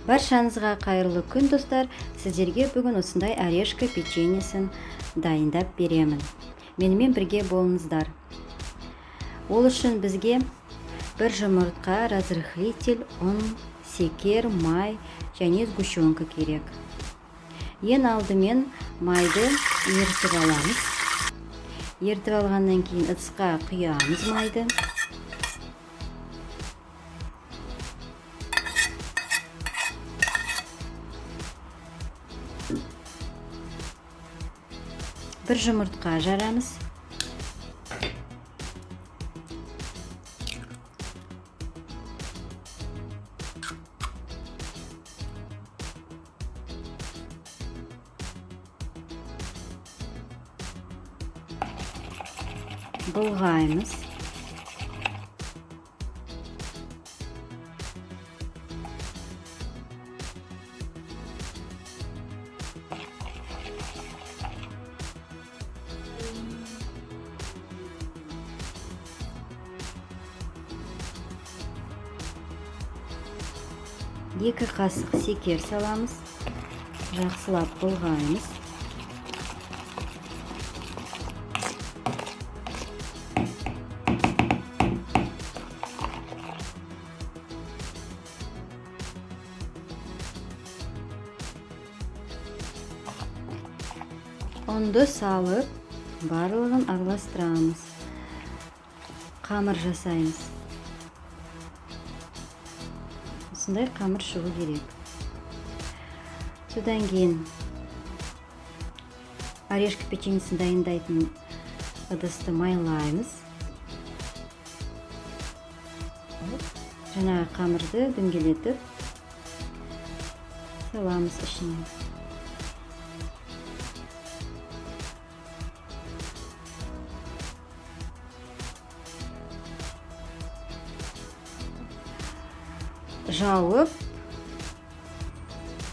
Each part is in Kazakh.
Баршаңызға қайырлы күн достар. Сіздерге бүгін осындай орешка печеньесін дайындап беремін. Менімен бірге болыңыздар. Ол үшін бізге бір жұмыртқа, разрыхлитель, ұн, шекер, май және сгущенка керек. Ең алдымен майды ерітіп аламыз. Ерітіп алғаннан кейін ыдысқа құямыз майды. Bir жұмыртқа жарамыз. Былғаймыз. Екі қасық шекер саламыз. Жақсылап былғаймыз. Ұнды салып, барлығын араластырамыз. Қамыр жасаймыз. Осындай қамыр шығу керек. Содан кейін орешка печеньесін дайындайтын ыдысты майлаймыз. Жаңағы қамырды дөңгелетіп саламыз ішіне. Жауып,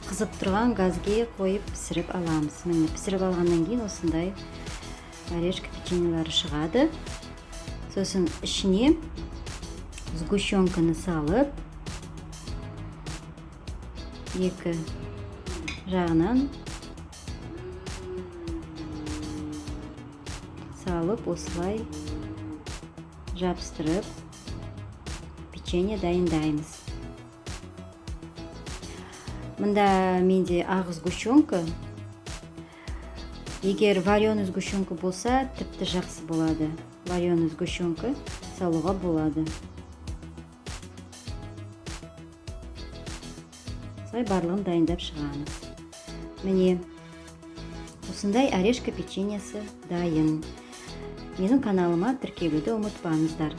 қызып тұрған газге қойып пісіріп аламыз. Міне пісіріп алғаннан кейін осындай орешка печеньелері шығады. Сосын ішіне сгущенканы салып, екі жағынан салып, осылай жабыстырып, печенье дайындаймыз. Мында менде ақ сгущенка. Егер вареный сгущенка болса, тіпті жақсы болады. Вареный сгущенка салуға болады. Осылай барлығын дайындап шығамыз. Міне осындай орешка печеньесі дайын. Менің каналыма тіркелуді ұмытпаңыздар.